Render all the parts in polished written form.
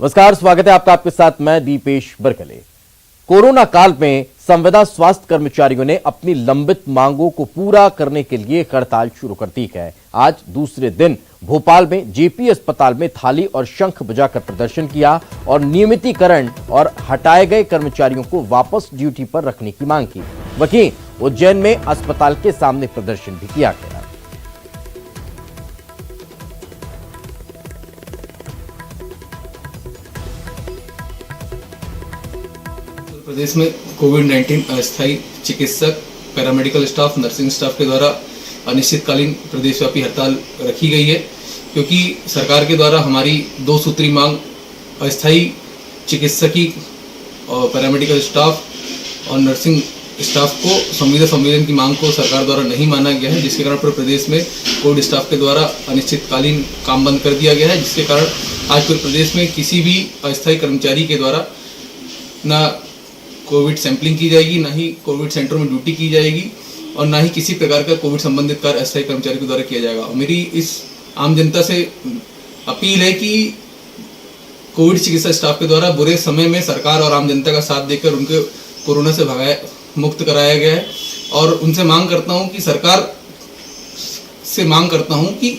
नमस्कार, स्वागत है आपका। आपके साथ मैं दीपेश बरकले। कोरोना काल में संविदा स्वास्थ्य कर्मचारियों ने अपनी लंबित मांगों को पूरा करने के लिए हड़ताल शुरू कर दी है। आज दूसरे दिन भोपाल में जेपी अस्पताल में थाली और शंख बजाकर प्रदर्शन किया और नियमितीकरण और हटाए गए कर्मचारियों को वापस ड्यूटी पर रखने की मांग की। वहीं उज्जैन में अस्पताल के सामने प्रदर्शन भी किया गया। प्रदेश में कोविड-19 अस्थायी चिकित्सक, पैरामेडिकल स्टाफ, नर्सिंग स्टाफ के द्वारा अनिश्चितकालीन प्रदेशव्यापी हड़ताल रखी गई है, क्योंकि सरकार के द्वारा हमारी दो सूत्री मांग अस्थायी चिकित्सकी और पैरामेडिकल स्टाफ और नर्सिंग स्टाफ को संविदा की मांग को सरकार द्वारा नहीं माना गया है, जिसके कारण पूरे प्रदेश में कोविड स्टाफ के द्वारा अनिश्चितकालीन काम बंद कर दिया गया है, जिसके कारण आज पूरे प्रदेश में किसी भी अस्थायी कर्मचारी के द्वारा न कोविड सैंपलिंग की जाएगी, ना ही कोविड सेंटर में ड्यूटी की जाएगी और ना ही किसी प्रकार का कोविड संबंधित कार्य अस्थायी कर्मचारी के द्वारा किया जाएगा। और मेरी इस आम जनता से अपील है कि कोविड चिकित्सा स्टाफ के द्वारा बुरे समय में सरकार और आम जनता का साथ देकर उनके कोरोना से मुक्त कराया गया है, और उनसे मांग करता हूं कि सरकार से मांग करता हूं कि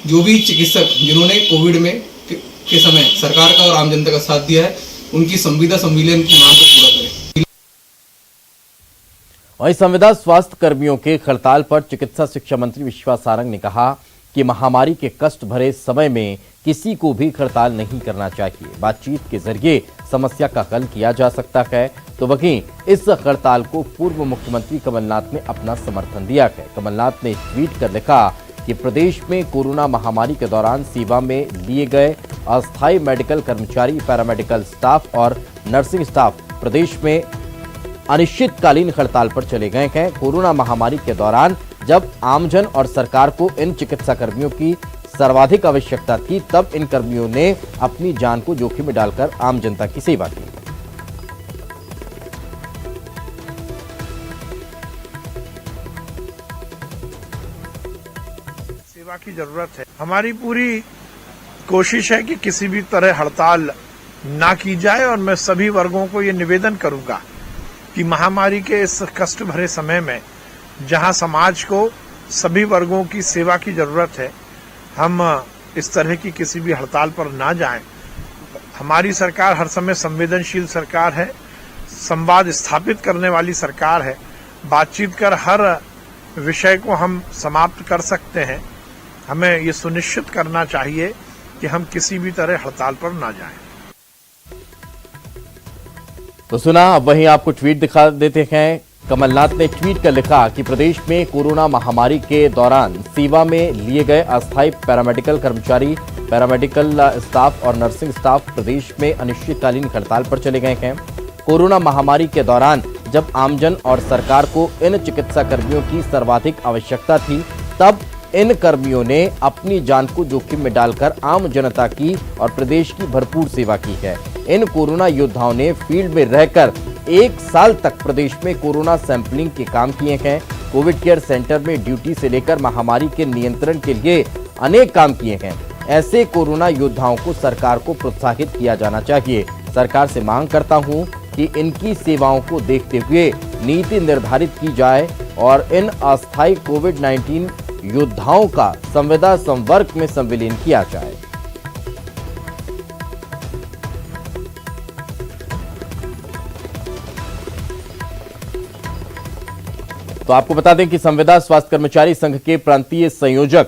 जो भी चिकित्सक जिन्होंने कोविड में के समय सरकार का और आम जनता का साथ दिया है, उनकी संविदा संविलियन की मांग को पूरा करें। वहीं संविदा स्वास्थ्य कर्मियों के हड़ताल पर चिकित्सा शिक्षा मंत्री विश्वास सारंग ने कहा कि महामारी के कष्ट भरे समय में किसी को भी हड़ताल नहीं करना चाहिए। बातचीत के जरिए समस्या का हल किया जा सकता है। तो वहीं इस हड़ताल को पूर्व मुख्यमंत्री कमलनाथ ने अपना समर्थन दिया है। कमलनाथ ने ट्वीट कर लिखा कि प्रदेश में कोरोना महामारी के दौरान सेवा में लिए गए अस्थायी मेडिकल कर्मचारी, पैरामेडिकल स्टाफ और नर्सिंग स्टाफ प्रदेश में अनिश्चितकालीन हड़ताल पर चले गए हैं। कोरोना महामारी के दौरान जब आमजन और सरकार को इन चिकित्सा कर्मियों की सर्वाधिक आवश्यकता थी, तब इन कर्मियों ने अपनी जान को जोखिम में डालकर आम जनता की सेवा की। सेवा की जरूरत है। हमारी पूरी कोशिश है कि किसी भी तरह हड़ताल ना की जाए, और मैं सभी वर्गों को ये निवेदन करूंगा कि महामारी के इस कष्ट भरे समय में जहां समाज को सभी वर्गों की सेवा की जरूरत है, हम इस तरह की किसी भी हड़ताल पर ना जाएं। हमारी सरकार हर समय संवेदनशील सरकार है, संवाद स्थापित करने वाली सरकार है। बातचीत कर हर विषय को हम समाप्त कर सकते हैं। हमें ये सुनिश्चित करना चाहिए कि हम किसी भी तरह हड़ताल पर ना जाएं। तो सुना, अब वहीं आपको ट्वीट दिखा देते हैं। कमलनाथ ने ट्वीट कर लिखा कि प्रदेश में कोरोना महामारी के दौरान सेवा में लिए गए अस्थायी पैरामेडिकल कर्मचारी, पैरामेडिकल स्टाफ और नर्सिंग स्टाफ प्रदेश में अनिश्चितकालीन हड़ताल पर चले गए हैं। कोरोना महामारी के दौरान जब आमजन और सरकार को इन चिकित्सा कर्मियों की सर्वाधिक आवश्यकता थी, तब इन कर्मियों ने अपनी जान को जोखिम में डालकर आम जनता की और प्रदेश की भरपूर सेवा की है। इन कोरोना योद्धाओं ने फील्ड में रहकर 1 साल तक प्रदेश में कोरोना सैंपलिंग के काम किए हैं। कोविड केयर सेंटर में ड्यूटी से लेकर महामारी के नियंत्रण के लिए अनेक काम किए हैं। ऐसे कोरोना योद्धाओं को सरकार को प्रोत्साहित किया जाना चाहिए। सरकार से मांग करता हूं कि इनकी सेवाओं को देखते हुए नीति निर्धारित की जाए और इन अस्थायी कोविड-19 योद्धाओं का संविदा संवर्ग में संविलीन किया जाए। तो आपको बता दें कि संविदा स्वास्थ्य कर्मचारी संघ के प्रांतीय संयोजक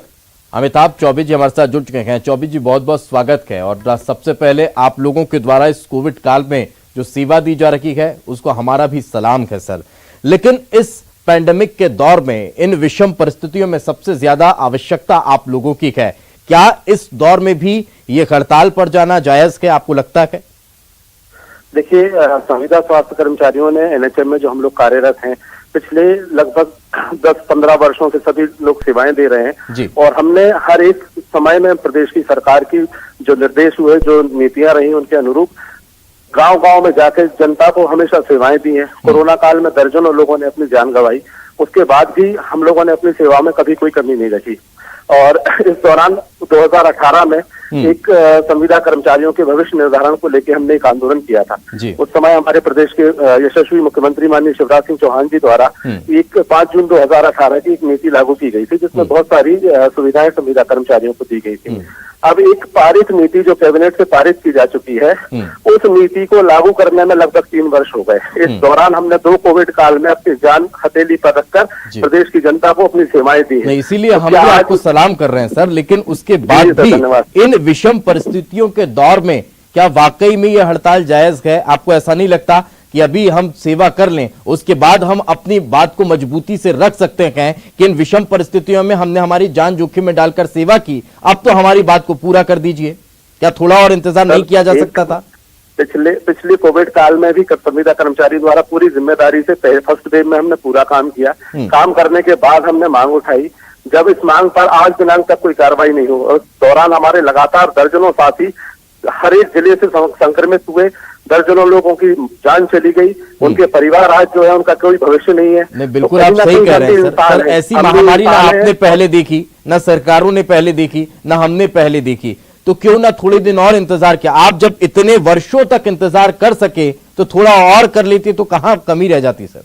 अमिताभ चौबे जी हमारे साथ जुड़ चुके हैं। चौबे जी, बहुत बहुत स्वागत है। और सबसे पहले आप लोगों के द्वारा इस कोविड काल में जो सेवा दी जा रही है, उसको हमारा भी सलाम है सर। लेकिन इस पैंडेमिक के दौर में, इन विषम परिस्थितियों में सबसे ज्यादा आवश्यकता आप लोगों की है। क्या इस दौर में भी ये हड़ताल पर जाना जायज है, आपको लगता है? देखिए, संविदा स्वास्थ्य कर्मचारियों ने एनएचएम में जो हम लोग कार्यरत हैं, पिछले लगभग 10-15 वर्षों से सभी लोग सेवाएं दे रहे हैं, और हमने हर एक समय में प्रदेश की सरकार की जो निर्देश हुए, जो नीतियां रही, उनके अनुरूप गांव-गांव में जाकर जनता को हमेशा सेवाएं दी हैं। कोरोना काल में दर्जनों लोगों ने अपनी जान गंवाई, उसके बाद भी हम लोगों ने अपनी सेवा में कभी कोई कमी नहीं रखी। और इस दौरान 2018 में एक संविदा कर्मचारियों के भविष्य निर्धारण को लेकर हमने एक आंदोलन किया था। उस समय हमारे प्रदेश के यशस्वी मुख्यमंत्री माननीय शिवराज सिंह चौहान जी द्वारा एक 5 जून 2018 की एक नीति लागू की गई थी, जिसमें बहुत सारी सुविधाएं संविदा कर्मचारियों को दी गई थी। अब एक पारित नीति जो कैबिनेट से पारित की जा चुकी है, उस नीति को लागू करने में लगभग 3 वर्ष हो गए। इस दौरान हमने 2 कोविड काल में अपनी जान हथेली पर रखकर प्रदेश की जनता को अपनी सेवाएं दी है। इसीलिए हम भी आपको सलाम कर रहे हैं सर, लेकिन उसके बाद भी इन विषम परिस्थितियों के दौर में क्या वाकई में यह हड़ताल जायज है? आपको ऐसा नहीं लगता कि अभी हम सेवा कर लें, उसके बाद हम अपनी बात को मजबूती से रख सकते हैं कि इन विषम परिस्थितियों में हमने हमारी जान जोखिम में डालकर सेवा की, अब तो हमारी बात को पूरा कर दीजिए? क्या थोड़ा और इंतजार नहीं किया जा सकता था? पिछले कोविड काल में भी संविदा कर्मचारी द्वारा पूरी जिम्मेदारी से फर्स्ट वेव में हमने पूरा काम किया। काम करने के बाद हमने मांग उठाई। जब इस मांग पर आज दिनांक तक कोई कार्रवाई नहीं हो, उस दौरान हमारे लगातार दर्जनों साथी हर एक जिले से संक्रमित हुए, दर्जनों लोगों की जान चली गई, उनके परिवार आज जो है उनका कोई भविष्य नहीं है। नहीं, बिल्कुल आप सही कह रहे हैं सर। ऐसी महामारी ना आपने पहले देखी, ना सरकारों ने पहले देखी, ना हमने पहले देखी, तो क्यों ना थोड़े दिन और इंतजार किया? आप जब इतने वर्षों तक इंतजार कर सके तो थोड़ा और कर लेते तो कहाँ कमी रह जाती सर?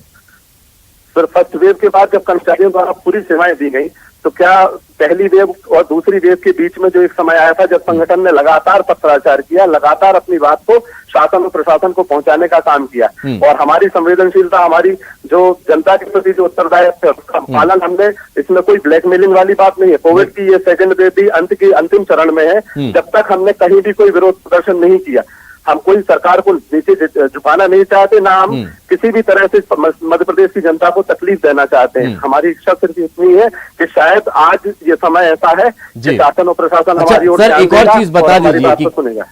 सर, फर्स्ट वेव के बाद जब कर्मचारियों द्वारा पूरी सेवाएं दी गई, तो क्या पहली वेव और दूसरी वेव के बीच में जो एक समय आया था जब संगठन ने लगातार पत्राचार किया, लगातार अपनी बात को शासन और प्रशासन को पहुंचाने का काम किया, और हमारी संवेदनशीलता, हमारी जो जनता के प्रति जो उत्तरदायित्व है उसका पालन हमने, इसमें कोई ब्लैकमेलिंग वाली बात नहीं है। कोविड की ये सेकंड वेव भी अंतिम चरण में है। जब तक हमने कहीं भी कोई विरोध प्रदर्शन नहीं किया, हम कोई सरकार को नीचे झुकाना नहीं चाहते, ना हम किसी भी तरह से मध्य प्रदेश की जनता को तकलीफ देना चाहते हैं। हमारी इच्छा सिर्फ इतनी है कि शायद आज ये समय ऐसा है कि शासन और प्रशासन हमारी ओर सर एक और चीज बता दीजिए कि सुनेगा।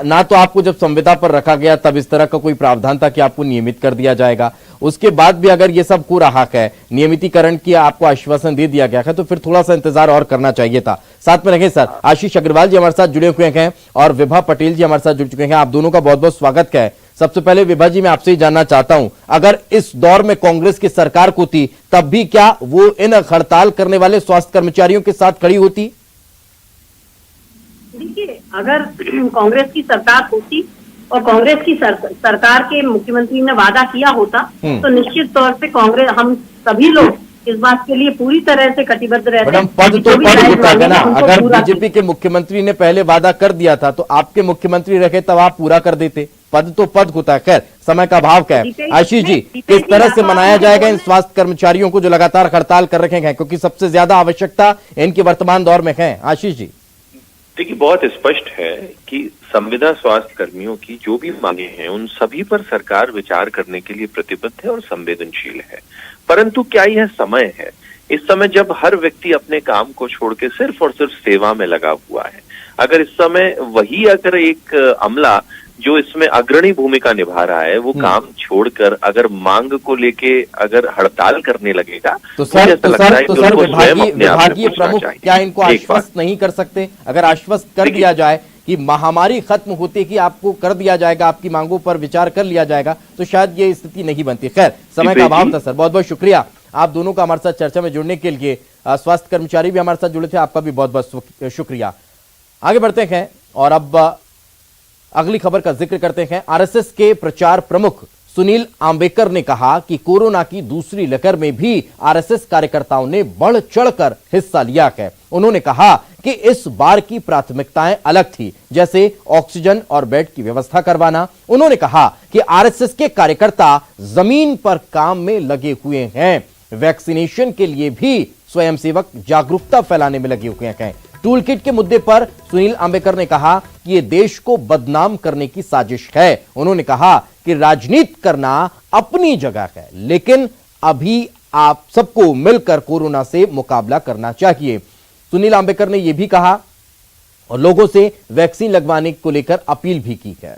ना तो आपको जब संविदा पर रखा गया तब इस तरह का कोई प्रावधान था कि आपको नियमित कर दिया जाएगा, उसके बाद भी अगर ये सब हो रहा है, नियमितीकरण की आपको आश्वासन दे दिया गया है, तो फिर थोड़ा सा इंतजार और करना चाहिए था। साथ में रखें सर, आशीष अग्रवाल जी हमारे साथ जुड़े हुए हैं और विभा पटेल जी हमारे साथ जुड़ चुके हैं। आप दोनों का बहुत बहुत स्वागत है। सबसे पहले विभा जी मैं आपसे ही जानना चाहता हूं, अगर इस दौर में कांग्रेस की सरकार को थी तब भी क्या वो इन हड़ताल करने वाले स्वास्थ्य कर्मचारियों के साथ खड़ी होती? देखिए, अगर कांग्रेस की सरकार होती और कांग्रेस की सरकार के मुख्यमंत्री ने वादा किया होता तो निश्चित तौर पे कांग्रेस, हम सभी लोग इस बात के लिए पूरी तरह से कटिबद्ध रहते हैं। पद तो पद होता है ना, अगर बीजेपी के मुख्यमंत्री ने पहले वादा कर दिया था तो आपके मुख्यमंत्री रखे तब आप पूरा कर देते। पद तो पद होता है। खैर, समय का अभाव क्या है? आशीष जी, किस तरह से मनाया जाएगा इन स्वास्थ्य कर्मचारियों को जो लगातार हड़ताल कर रखे हैं, क्योंकि सबसे ज्यादा आवश्यकता इनकी वर्तमान दौर में है? आशीष जी देखिए, बहुत स्पष्ट है कि संविदा स्वास्थ्य कर्मियों की जो भी मांगे हैं उन सभी पर सरकार विचार करने के लिए प्रतिबद्ध है और संवेदनशील है। परंतु क्या यह समय है, इस समय जब हर व्यक्ति अपने काम को छोड़ के सिर्फ और सिर्फ सेवा में लगा हुआ है? अगर इस समय वही अगर एक अमला जो इसमें अग्रणी भूमिका निभा रहा है वो काम छोड़कर अगर मांग को लेके अगर हड़ताल करने लगेगा तो सर विभागीय प्रमुख क्या इनको आश्वस्त नहीं कर सकते? अगर आश्वस्त कर दिया जाए कि महामारी खत्म होते ही आपको कर दिया जाएगा, आपकी मांगों पर विचार कर लिया जाएगा, तो शायद ये स्थिति नहीं बनती। खैर, समय का अभाव था सर, बहुत बहुत शुक्रिया आप दोनों का हमारे साथ चर्चा में जुड़ने के लिए। स्वास्थ्य कर्मचारी भी हमारे साथ जुड़े थे, आपका भी बहुत बहुत शुक्रिया। आगे बढ़ते हैं और अब अगली खबर का जिक्र करते हैं। आरएसएस के प्रचार प्रमुख सुनील आंबेकर ने कहा कि कोरोना की दूसरी लहर में भी आरएसएस कार्यकर्ताओं ने बढ़ चढ़कर हिस्सा लिया है। उन्होंने कहा कि इस बार की प्राथमिकताएं अलग थी, जैसे ऑक्सीजन और बेड की व्यवस्था करवाना। उन्होंने कहा कि आरएसएस के कार्यकर्ता जमीन पर काम में लगे हुए हैं, वैक्सीनेशन के लिए भी स्वयंसेवक जागरूकता फैलाने में लगे हुए हैं। टूल किट के मुद्दे पर सुनील आंबेकर ने कहा कि यह देश को बदनाम करने की साजिश है। उन्होंने कहा कि राजनीति करना अपनी जगह है, लेकिन अभी आप सबको मिलकर कोरोना से मुकाबला करना चाहिए। सुनील आंबेकर ने यह भी कहा और लोगों से वैक्सीन लगवाने को लेकर अपील भी की है।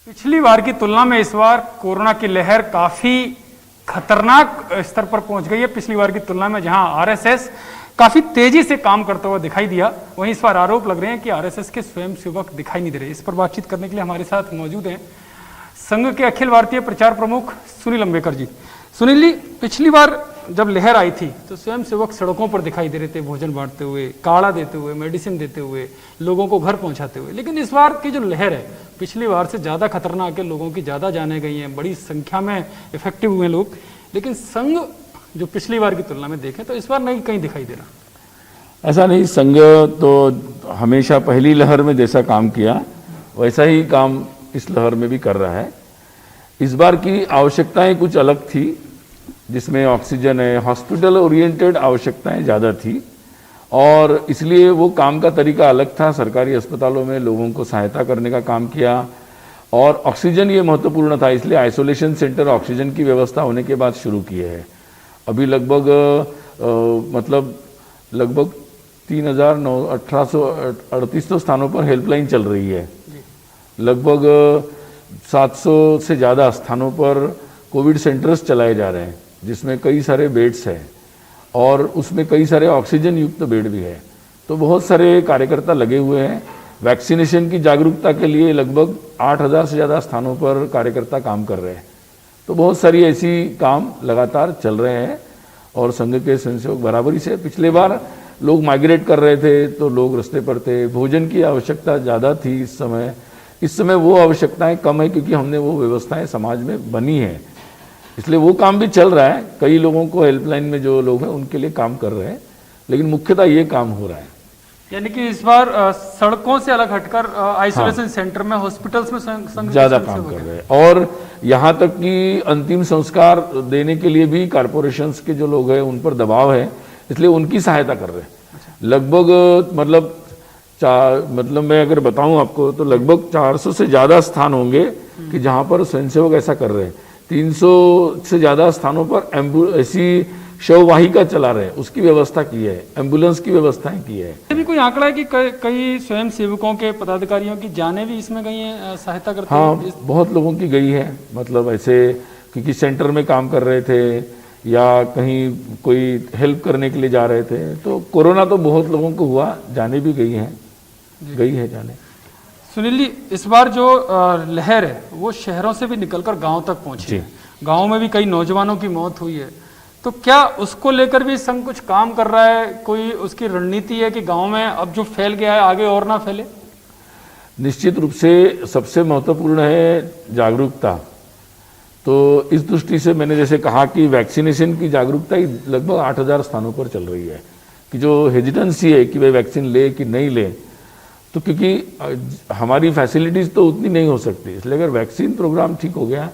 पिछली बार की तुलना में इस बार कोरोना की लहर काफी खतरनाक स्तर पर पहुंच गई है। पिछली बार की तुलना में जहां आरएसएस काफी तेजी से काम करता हुआ दिखाई दिया, वहीं इस बार आरोप लग रहे हैं कि आरएसएस के स्वयंसेवक दिखाई नहीं दे रहे। इस पर बातचीत करने के लिए हमारे साथ मौजूद हैं संघ के अखिल भारतीय प्रचार प्रमुख सुनील आंबेकर जी। सुनील जी, पिछली बार जब लहर आई थी तो स्वयं सेवक सड़कों पर दिखाई दे रहे थे, भोजन बांटते हुए, काढ़ा देते हुए, मेडिसिन देते हुए, लोगों को घर पहुंचाते हुए। लेकिन इस बार की जो लहर है पिछली बार से ज्यादा खतरनाक है, लोगों की ज्यादा जानें गई हैं, बड़ी संख्या में इफेक्टिव हुए लोग, लेकिन संघ जो पिछली बार की तुलना में देखें तो इस बार नहीं कहीं दिखाई दे रहा। ऐसा नहीं, संघ तो हमेशा पहली लहर में जैसा काम किया वैसा ही काम इस लहर में भी कर रहा है। इस बार की आवश्यकताएं कुछ अलग थी, जिसमें ऑक्सीजन है, हॉस्पिटल ओरिएंटेड आवश्यकताएं ज़्यादा थी और इसलिए वो काम का तरीका अलग था। सरकारी अस्पतालों में लोगों को सहायता करने का काम किया और ऑक्सीजन ये महत्वपूर्ण था, इसलिए आइसोलेशन सेंटर ऑक्सीजन की व्यवस्था होने के बाद शुरू किए हैं। अभी लगभग 3,1838 स्थानों पर हेल्पलाइन चल रही है। लगभग 700 से ज़्यादा स्थानों पर कोविड सेंटर्स चलाए जा रहे हैं, जिसमें कई सारे बेड्स हैं और उसमें कई सारे ऑक्सीजन युक्त बेड भी है। तो बहुत सारे कार्यकर्ता लगे हुए हैं। वैक्सीनेशन की जागरूकता के लिए लगभग 8,000 से ज़्यादा स्थानों पर कार्यकर्ता काम कर रहे हैं। तो बहुत सारी ऐसी काम लगातार चल रहे हैं और संघ के स्वयंसेवक बराबरी से। पिछले बार लोग माइग्रेट कर रहे थे तो लोग रास्ते पर थे, भोजन की आवश्यकता ज़्यादा थी। इस समय वो आवश्यकताएं कम है क्योंकि हमने वो व्यवस्थाएं समाज में बनी है, इसलिए वो काम भी चल रहा है। कई लोगों को हेल्पलाइन में जो लोग हैं उनके लिए काम कर रहे हैं, लेकिन मुख्यतः ये काम हो रहा है। यानी कि इस बार सड़कों से अलग हटकर आइसोलेशन सेंटर में, हॉस्पिटल्स में संघ ज्यादा काम कर रहे हैं और यहाँ तक कि अंतिम संस्कार देने के लिए भी कारपोरेशंस के जो लोग हैं उन पर दबाव है, इसलिए उनकी सहायता कर रहे हैं। लगभग मतलब मैं अगर बताऊं आपको तो लगभग 400 से ज्यादा स्थान होंगे कि जहां पर स्वयंसेवक ऐसा कर रहे हैं। 300 से ज्यादा स्थानों पर ऐसी शववाहिका चला रहे हैं, उसकी व्यवस्था की है, एम्बुलेंस की व्यवस्थाएं की है। अभी कोई आंकड़ा है कि कई स्वयं सेवकों के पदाधिकारियों की जानें भी इसमें गई हैं सहायता करते? हाँ, बहुत लोगों की गई है। मतलब ऐसे क्योंकि सेंटर में काम कर रहे थे या कहीं कोई हेल्प करने के लिए जा रहे थे, तो कोरोना तो बहुत लोगों को हुआ, जाने भी गई है जाने। सुनील जी, इस बार जो लहर है वो शहरों से भी निकलकर गांव तक पहुंची है। गांव में भी कई नौजवानों की मौत हुई है, तो क्या उसको लेकर भी संघ कुछ काम कर रहा है? कोई उसकी रणनीति है कि गांव में अब जो फैल गया है आगे और ना फैले? निश्चित रूप से सबसे महत्वपूर्ण है जागरूकता। तो इस दृष्टि से मैंने जैसे कहा कि वैक्सीनेशन की जागरूकता ही लगभग 8,000 स्थानों पर चल रही है कि जो हेजिटेंसी है कि वे वैक्सीन ले कि नहीं ले, तो क्योंकि हमारी फैसिलिटीज़ तो उतनी नहीं हो सकती, इसलिए अगर वैक्सीन प्रोग्राम ठीक हो गया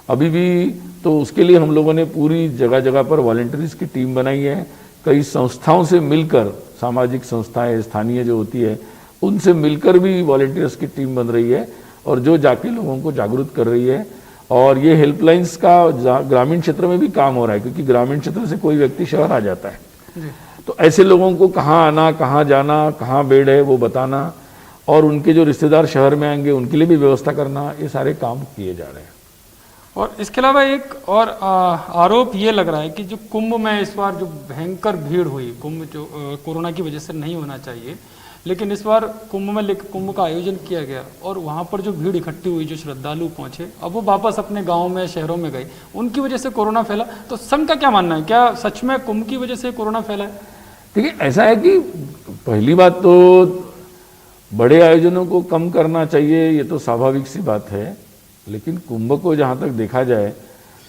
अभी भी, तो उसके लिए हम लोगों ने पूरी जगह जगह पर वॉलंटियर्स की टीम बनाई है। कई संस्थाओं से मिलकर, सामाजिक संस्थाएं स्थानीय जो होती है उनसे मिलकर भी वॉलंटियर्स की टीम बन रही है और जो जाके लोगों को जागरूक कर रही है। और ये हेल्पलाइंस का ग्रामीण क्षेत्र में भी काम हो रहा है, क्योंकि ग्रामीण क्षेत्र से कोई व्यक्ति शहर आ जाता है, तो ऐसे लोगों को कहाँ आना, कहाँ जाना, कहाँ बेड है वो बताना और उनके जो रिश्तेदार शहर में आएंगे उनके लिए भी व्यवस्था करना, ये सारे काम किए जा रहे हैं। और इसके अलावा एक और आरोप ये लग रहा है कि जो कुंभ में इस बार जो भयंकर भीड़ हुई, कुंभ जो कोरोना की वजह से नहीं होना चाहिए, लेकिन इस बार कुंभ का आयोजन किया गया और वहाँ पर जो भीड़ इकट्ठी हुई, जो श्रद्धालु पहुंचे, अब वो वापस अपने गाँव में, शहरों में गए, उनकी वजह से कोरोना फैला। तो संघ का क्या मानना है, क्या सच में कुंभ की वजह से कोरोना फैला है? देखिए, ऐसा है कि पहली बात तो बड़े आयोजनों को कम करना चाहिए, ये तो स्वाभाविक सी बात है, लेकिन कुंभ को जहाँ तक देखा जाए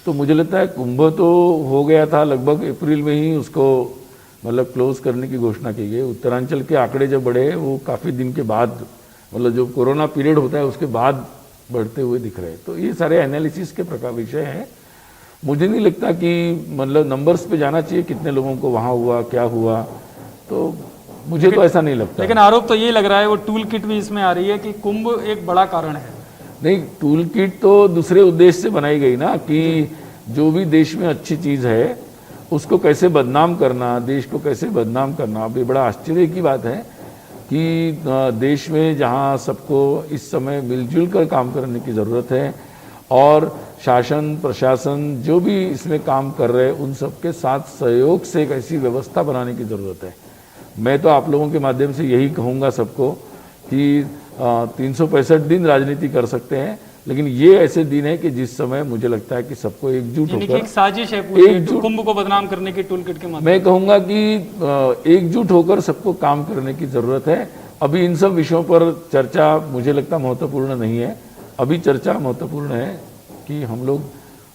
तो मुझे लगता है कुंभ तो हो गया था लगभग अप्रैल में ही, उसको मतलब क्लोज करने की घोषणा की गई। उत्तरांचल के आंकड़े जो बढ़े वो काफ़ी दिन के बाद, मतलब जो कोरोना पीरियड होता है उसके बाद बढ़ते हुए दिख रहे हैं। तो ये सारे एनालिसिस के प्रकार विषय हैं। मुझे नहीं लगता कि मतलब नंबर्स पे जाना चाहिए, कितने लोगों को वहाँ हुआ, क्या हुआ, तो मुझे तो ऐसा नहीं लगता। लेकिन आरोप तो ये लग रहा है, वो टूल किट भी इसमें आ रही है कि कुंभ एक बड़ा कारण है। नहीं, टूल किट तो दूसरे उद्देश्य से बनाई गई ना, कि जो भी देश में अच्छी चीज़ है उसको कैसे बदनाम करना, देश को कैसे बदनाम करना। अब ये बड़ा आश्चर्य की बात है कि देश में जहाँ सबको इस समय मिलजुल कर काम करने की ज़रूरत है और शासन प्रशासन जो भी इसमें काम कर रहे हैं उन सबके साथ सहयोग से एक ऐसी व्यवस्था बनाने की ज़रूरत है। मैं तो आप लोगों के माध्यम से यही कहूँगा सबको कि 365 दिन राजनीति कर सकते हैं, लेकिन ये ऐसे दिन है कि जिस समय मुझे लगता है कि सबको एकजुट होकर, एक साजिश है पूरी कुंभ को बदनाम करने की टूल किट के माध्यम, मैं कहूंगा कि एकजुट होकर सबको काम करने की जरूरत है। अभी इन सब विषयों पर चर्चा मुझे लगता महत्वपूर्ण नहीं है। अभी चर्चा महत्वपूर्ण है कि हम लोग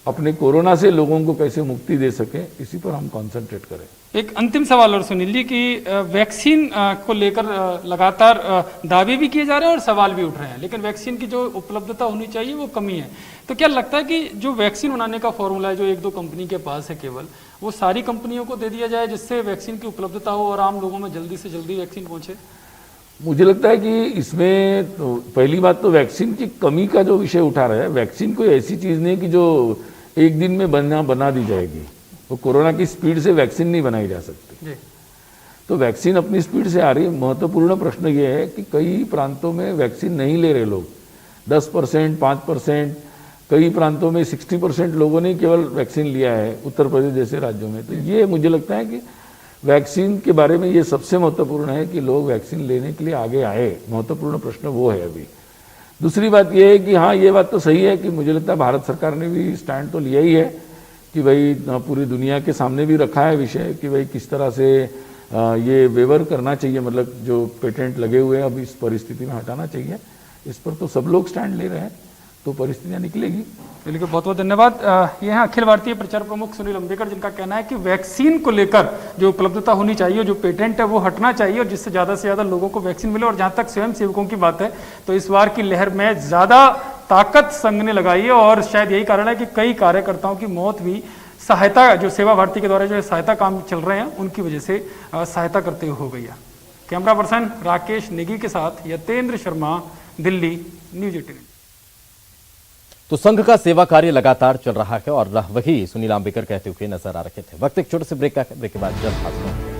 अपने कोरोना से लोगों को कैसे मुक्ति दे सके, इसी पर हम कंसंट्रेट करें। एक अंतिम सवाल और सुनील जी की वैक्सीन को लेकर लगातार दावे भी किए जा रहे हैं और सवाल भी उठ रहे हैं, लेकिन वैक्सीन की जो उपलब्धता होनी चाहिए वो कमी है। तो क्या लगता है कि जो वैक्सीन बनाने का फॉर्मूला है जो एक दो कंपनी के पास है केवल, वो सारी कंपनियों को दे दिया जाए जिससे वैक्सीन की उपलब्धता हो और आम लोगों में जल्दी से जल्दी वैक्सीन पहुंचे? मुझे लगता है कि इसमें तो पहली बात तो वैक्सीन की कमी का जो विषय उठा रहा है, वैक्सीन कोई ऐसी चीज नहीं कि जो एक दिन में बना दी जाएगी। वो कोरोना की स्पीड से वैक्सीन नहीं बनाई जा सकती। तो वैक्सीन अपनी स्पीड से आ रही है। महत्वपूर्ण प्रश्न ये है कि कई प्रांतों में वैक्सीन नहीं ले रहे लोग, 10%, 5%, कई प्रांतों में 60% लोगों ने केवल वैक्सीन लिया है, उत्तर प्रदेश जैसे राज्यों में। तो ये मुझे लगता है कि वैक्सीन के बारे में ये सबसे महत्वपूर्ण है कि लोग वैक्सीन लेने के लिए आगे आए। महत्वपूर्ण प्रश्न वो है अभी। दूसरी बात ये है कि हाँ, ये बात तो सही है कि मुझे लगता है भारत सरकार ने भी स्टैंड तो लिया ही है कि भाई पूरी दुनिया के सामने भी रखा है विषय कि भाई किस तरह से ये वेवर करना चाहिए, मतलब जो पेटेंट लगे हुए हैं अब इस परिस्थिति में हटाना चाहिए। इस पर तो सब लोग स्टैंड ले रहे हैं, तो परिस्थितियां निकलेगी। चलिए, बहुत बहुत धन्यवाद। ये हैं अखिल भारतीय प्रचार प्रमुख सुनील अंबेकर, जिनका कहना है कि वैक्सीन को लेकर जो उपलब्धता होनी चाहिए, जो पेटेंट है वो हटना चाहिए और जिससे ज़्यादा से ज़्यादा लोगों को वैक्सीन मिले। और जहाँ तक स्वयं सेवकों की बात है तो इस बार की लहर में ज़्यादा ताकत संघ ने लगाई है और शायद यही कारण है कि कई कार्यकर्ताओं की मौत भी सहायता, जो सेवा भारती के द्वारा जो सहायता काम चल रहे हैं उनकी वजह से सहायता करते हुए हो गई है। कैमरा पर्सन राकेश नेगी के साथ यतेंद्र शर्मा, दिल्ली, न्यूज 18। तो संघ का सेवा कार्य लगातार चल रहा है और वही सुनील अंबेकर कहते हुए नजर आ रहे थे। वक्त एक छोटे से ब्रेक का है, ब्रेक के बाद जल्द हाजिर होंगे।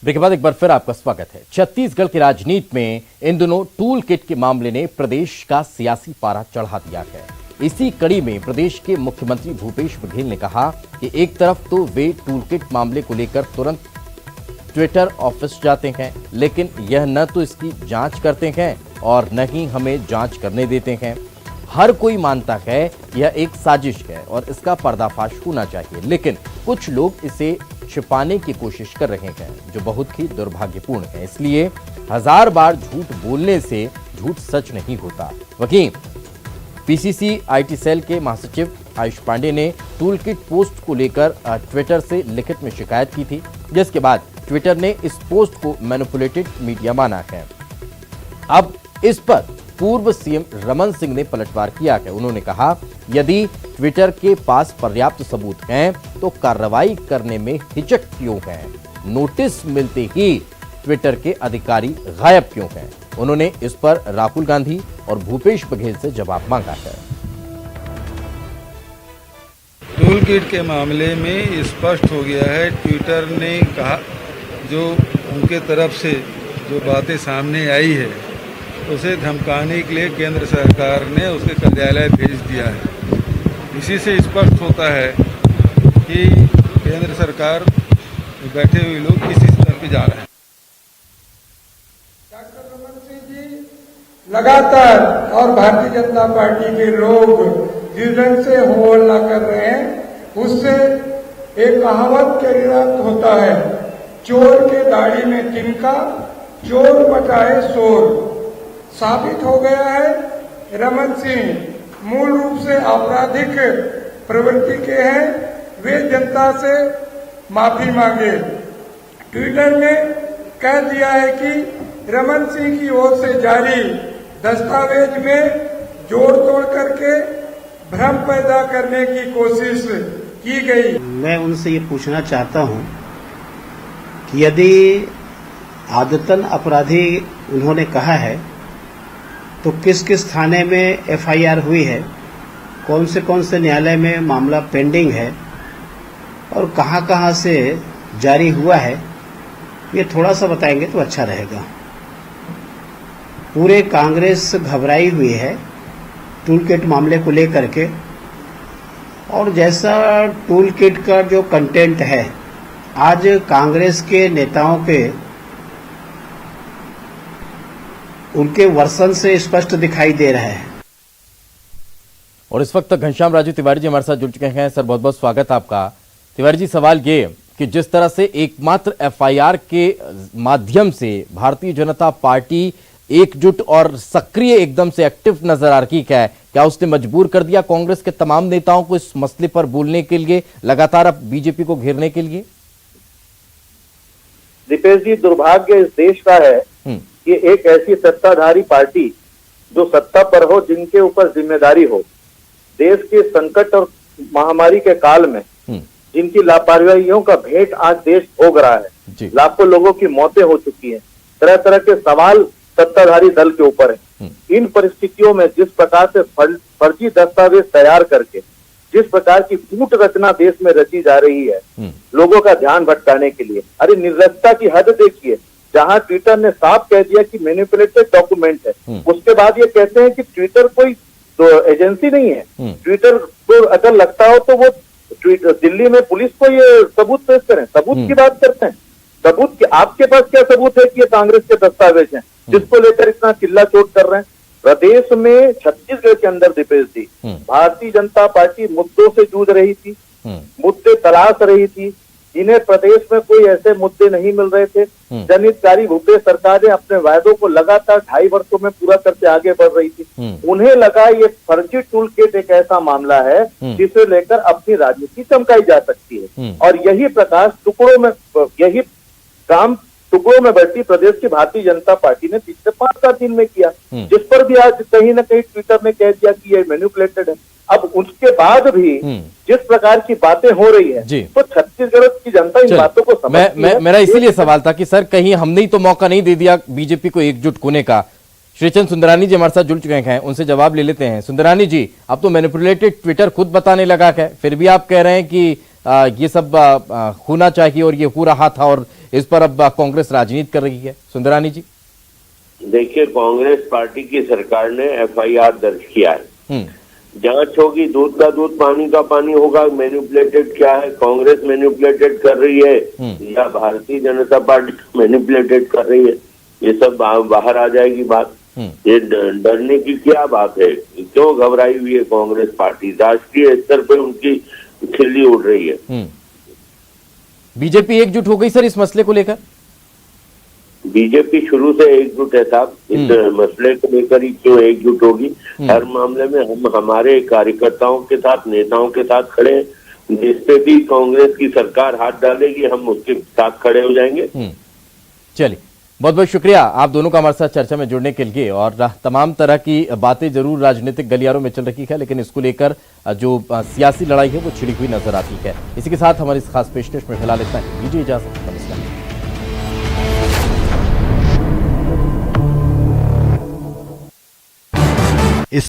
ब्रेक के बाद एक बार फिर आपका स्वागत है। छत्तीसगढ़ की राजनीति में इन दिनों टूल किट के मामले ने प्रदेश का सियासी पारा चढ़ा दिया है। इसी कड़ी में प्रदेश के मुख्यमंत्री भूपेश बघेल ने कहा कि एक तरफ तो वे टूल किट मामले को लेकर तुरंत ट्विटर ऑफिस जाते हैं, लेकिन यह न तो इसकी जांच करते हैं और न ही हमें जांच करने देते हैं। हर कोई मानता है यह एक साजिश है और इसका पर्दाफाश होना चाहिए, लेकिन कुछ लोग इसे छिपाने की कोशिश कर रहे हैं, जो बहुत ही दुर्भाग्यपूर्ण है। इसलिए 1000 बार झूठ बोलने से झूठ सच नहीं होता। वहीं पीसीसी आईटी सेल के महासचिव आयुष पांडे ने टूल किट पोस्ट को लेकर ट्विटर से लिखित में शिकायत की थी, जिसके बाद ट्विटर ने इस पोस्ट को मैनिपुलेटेड मीडिया माना है। अब इस पर पूर्व सीएम रमन सिंह ने पलटवार किया है। उन्होंने कहा, यदि ट्विटर के पास पर्याप्त सबूत हैं तो कार्रवाई करने में हिचक क्यों है? नोटिस मिलते ही ट्विटर के अधिकारी गायब क्यों हैं? उन्होंने इस पर राहुल गांधी और भूपेश बघेल से जवाब मांगा है। टूल किट के मामले में स्पष्ट हो गया है, ट्विटर ने कहा, जो उनके तरफ से जो बातें सामने आई है उसे धमकाने के लिए केंद्र सरकार ने उसके कार्यालय भेज दिया है। इसी से स्पष्ट होता है कि केंद्र सरकार बैठे हुए लोग किसी स्तर पे जा रहे हैं। डॉक्टर रमन सिंह जी लगातार और भारतीय जनता पार्टी के लोग जिस ढंग से हो हल्ला कर रहे हैं, उससे एक कहावत के अर्थ होता है, चोर के दाढ़ी में तिनका, चोर मचाए शोर। साबित हो गया है रमन सिंह मूल रूप से आपराधिक प्रवृत्ति के हैं। वे जनता से माफी मांगे। ट्विटर ने कह दिया है कि रमन सिंह की ओर से जारी दस्तावेज में जोड़ तोड़ करके भ्रम पैदा करने की कोशिश की गई। मैं उनसे ये पूछना चाहता हूं कि यदि आदतन अपराधी उन्होंने कहा है तो किस किस थाने में एफआईआर हुई है, कौन से न्यायालय में मामला पेंडिंग है और कहां कहां से जारी हुआ है, ये थोड़ा सा बताएंगे तो अच्छा रहेगा। पूरे कांग्रेस घबराई हुई है टूल किट मामले को लेकर के, और जैसा टूल किट का जो कंटेंट है आज कांग्रेस के नेताओं के उनके वर्सन से स्पष्ट दिखाई दे रहा है। और इस वक्त घनश्याम राजू तिवारी जी हमारे साथ जुड़ चुके हैं। सर बहुत बहुत स्वागत आपका। तिवारी जी, सवाल ये कि जिस तरह से एकमात्र एफआईआर के माध्यम से भारतीय जनता पार्टी एकजुट और सक्रिय एकदम से एक्टिव नजर आ रही है, क्या उसने मजबूर कर दिया कांग्रेस के तमाम नेताओं को इस मसले पर बोलने के लिए, लगातार अब बीजेपी को घेरने के लिए? दीपेश जी, दुर्भाग्य इस देश का है कि एक ऐसी सत्ताधारी पार्टी जो सत्ता पर हो, जिनके ऊपर जिम्मेदारी हो, देश के संकट और महामारी के काल में जिनकी लापरवाहियों का भेंट आज देश भोग रहा है, लाखों लोगों की मौतें हो चुकी हैं, तरह तरह के सवाल सत्ताधारी दल के ऊपर है। इन परिस्थितियों में जिस प्रकार से फर्जी दस्तावेज तैयार करके जिस प्रकार की कूट रचना देश में रची जा रही है लोगों का ध्यान भटकाने के लिए, अरे निर्लजता की हद देखिए। जहां ट्विटर ने साफ कह दिया कि मैनिपुलेटेड डॉक्यूमेंट है, उसके बाद ये कहते हैं कि ट्विटर कोई तो एजेंसी नहीं है। ट्विटर को अगर लगता हो तो वो दिल्ली में पुलिस को ये सबूत पेश करें। सबूत की बात करते हैं, सबूत की आपके पास क्या सबूत है कि ये कांग्रेस के दस्तावेज हैं जिसको लेकर इतना चिल्ला चोट कर रहे हैं? प्रदेश में छत्तीसगढ़ के अंदर दीपेश जी, भारतीय जनता पार्टी मुद्दों से जूझ रही थी, मुद्दे तलाश रही थी, जिन्हें प्रदेश में कोई ऐसे मुद्दे नहीं मिल रहे थे। जनहितकारी भूपेश सरकार ने अपने वायदों को लगातार 2.5 वर्षों में पूरा करके आगे बढ़ रही थी। उन्हें लगा ये फर्जी टूल किट एक ऐसा मामला है जिसे लेकर अपनी राजनीति चमकाई जा सकती है, और यही प्रकाश टुकड़ों में, यही काम टुकड़ों में बढ़ती प्रदेश की भारतीय जनता पार्टी ने पिछले 5-7 दिन में किया, जिस पर भी आज कहीं न कहीं ट्विटर ने कह दिया कि ये मैनिपुलेटेड है। अब उसके बाद भी जिस प्रकार की बातें हो रही है तो छत्तीसगढ़ की जनता इन बातों को समझती है। मेरा इसीलिए सवाल था कि सर कहीं हमने ही तो मौका नहीं दे दिया बीजेपी को एकजुट होने का। श्रीचंद सुंदरानी जी हमारे साथ जुड़ चुके हैं, उनसे जवाब ले लेते हैं। सुंदरानी जी, अब तो मैनिपुलेटेड ट्विटर खुद बताने लगा है, फिर भी आप कह रहे हैं कि ये सब होना चाहिए और ये हो रहा था और इस पर अब कांग्रेस राजनीति कर रही है। सुंदरानी जी, देखिए, कांग्रेस पार्टी की सरकार ने एफआईआर दर्ज किया है, जांच होगी, दूध का दूध पानी का पानी होगा। मैनिपुलेटेड क्या है, कांग्रेस मैनिपुलेटेड कर रही है या भारतीय जनता पार्टी मैनिपुलेटेड कर रही है, ये सब बाहर आ जाएगी बात। ये डरने की क्या बात है? क्यों घबराई हुई है कांग्रेस पार्टी? राष्ट्रीय स्तर पर उनकी खिल्ली उड़ रही है। बीजेपी एकजुट हो गई सर इस मसले को लेकर? बीजेपी शुरू से एकजुट है साहब, इस मसले को लेकर ही क्यों एकजुट होगी? हर मामले में हम हमारे कार्यकर्ताओं के साथ, नेताओं के साथ खड़े हैं। जिस पे भी कांग्रेस की सरकार हाथ डालेगी हम उसके साथ खड़े हो जाएंगे। चलिए, बहुत बहुत शुक्रिया आप दोनों का हमारे साथ चर्चा में जुड़ने के लिए। और तमाम तरह की बातें जरूर राजनीतिक गलियारों में चल रही है, लेकिन इसको लेकर जो सियासी लड़ाई है वो छिड़ी हुई नजर आती है। इसी के साथ हमारी इस खास पेशकश में फिलहाल इतना ही। दीजिए इजाजत, नमस्कार।